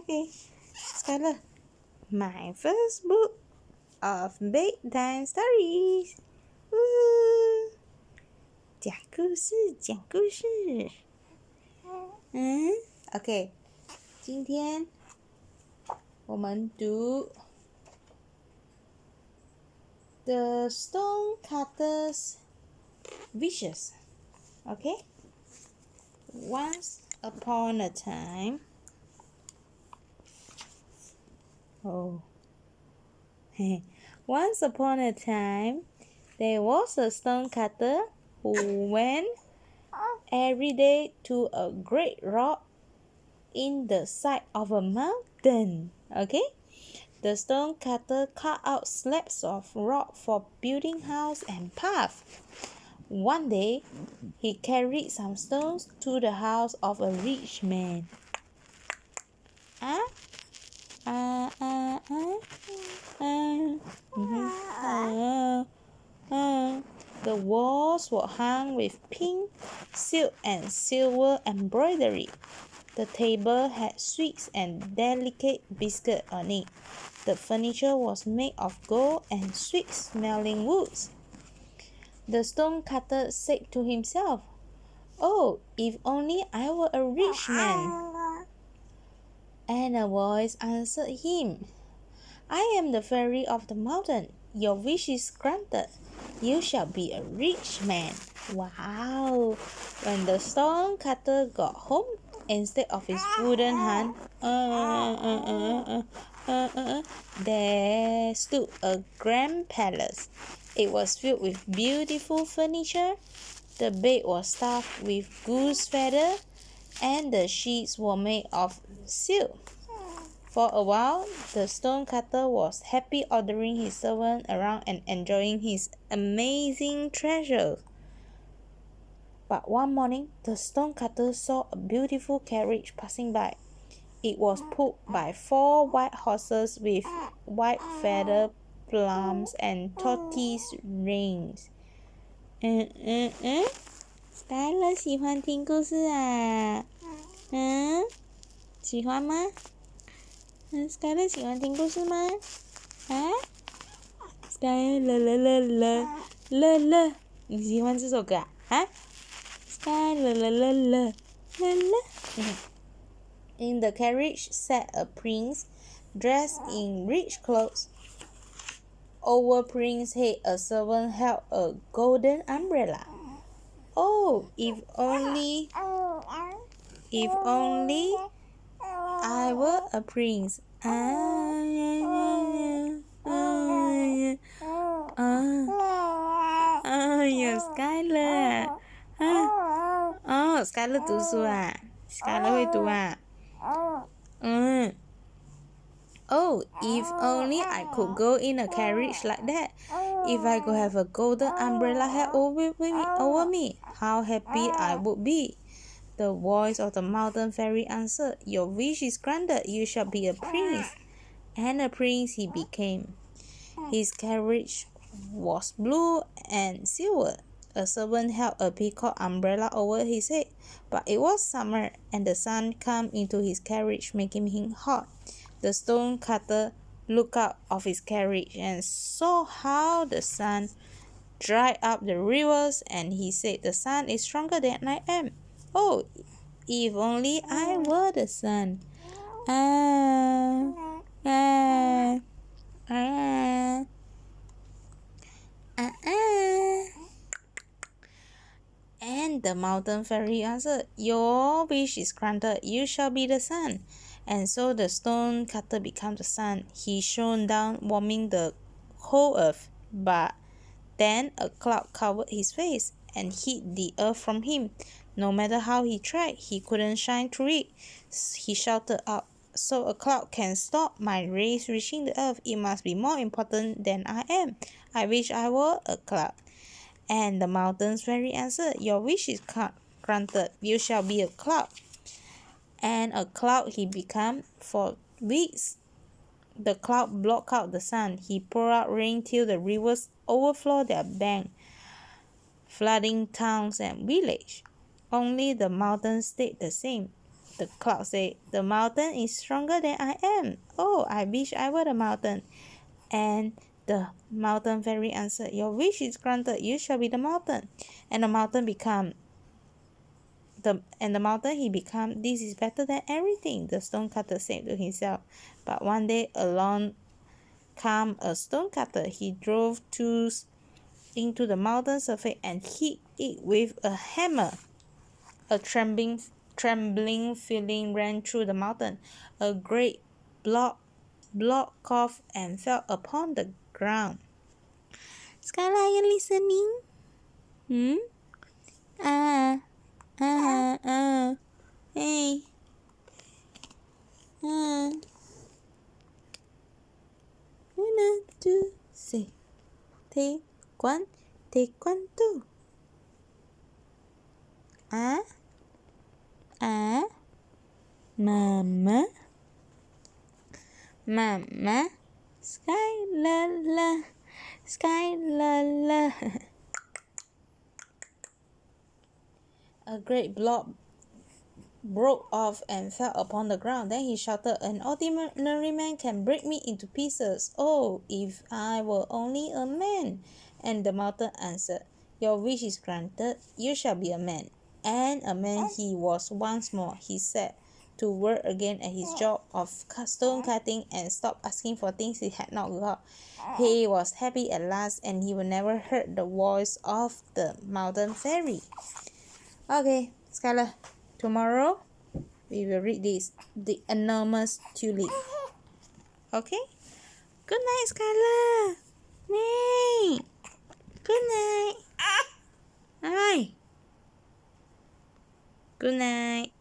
Okay, Skylar, my first book of bedtime stories. Woo! 讲故事，讲故事。OK， 今天我们读 The Stonecutter's Wishes. OK, once upon a time. Once upon a time, there was a stonecutter who went every day to a great rock in the side of a mountain. Okay? The stonecutter cut out slabs of rock for building house and path. One day, he carried some stones to the house of a rich man. The walls were hung with pink, silk, and silver embroidery. The table had sweets and delicate biscuit on it. The furniture was made of gold and sweet-smelling woods. The stonecutter said to himself, "Oh, if only I were a rich man!" And a voice answered him, "I am the fairy of the mountain. Your wish is granted. You shall be a rich man." Wow! When the stonecutter got home, instead of his wooden hut, there stood a grand palace. It was filled with beautiful furniture. The bed was stuffed with goose feather, and the sheets were made of silk. For a while, the stonecutter was happy ordering his servant around and enjoying his amazing treasure. But one morning, the stonecutter saw a beautiful carriage passing by. It was pulled by 4 white horses with white feather plumes and tortoise reins. Skylar 喜欢听故事啊？喜欢吗？Skylar 喜欢听故事吗？Skylar 你喜欢这首歌Skylar In the carriage sat a prince dressed in rich clothes. Over Prince's head a servant held a golden umbrella. Oh, if only I were a prince. Skylar. Skylar 读书啊 Skylar 会读啊Oh, if only I could go in a carriage like that. If I could have a golden umbrella held over me, how happy I would be. The voice of the mountain fairy answered, "Your wish is granted. You shall be a prince." And a prince he became. His carriage was blue and silver. A servant held a peacock umbrella over his head, but it was summer, and the sun came into his carriage, making him hot. The stonecutter looked out of his carriage and saw how the sun dried up the rivers, and he said, "The sun is stronger than I am. Oh, if only I were the sun." And the mountain fairy answered, "Your wish is granted. You shall be the sun." And so the stonecutter became the sun. He shone down, warming the whole earth. But then a cloud covered his face and hid the earth from him. No matter how he tried, he couldn't shine through it. He shouted out, "So a cloud can stop my rays reaching the earth. It must be more important than I am. I wish I were a cloud." And the mountain's fairy answered, "Your wish is granted. You shall be a cloud." And a cloud he became. For weeks the cloud blocked out the sun. He poured out rain till the rivers overflowed their bank, flooding towns and villages. Only the mountains stayed the same. The cloud said, the mountain is stronger than I am. Oh, I wish I were the mountain. And the mountain fairy answered, your wish is granted. You shall be the mountain. And the mountain he became, this is better than everything, the stonecutter said to himself. But one day along came a stonecutter. He drove tools into the mountain surface and hit it with a hammer. A trembling feeling ran through the mountain. A great block off and fell upon the ground. Skylar, are you listening? Hey. One, two, three. Take one, two. Mama, Skylar, Skylar. A great blob broke off and fell upon the ground. Then he shouted, an ordinary man can break me into pieces. Oh, if I were only a man. And the mountain answered, your wish is granted. You shall be a man. And a man he was once more. He set to work again at his job of stone cutting and stopped asking for things he had not got. He was happy at last, and he would never heard the voice of the mountain fairy. Okay, Skylar, tomorrow we will read this, The Enormous Tulip. Okay? Good night, Skylar. Night. Good night. Hi. Good night.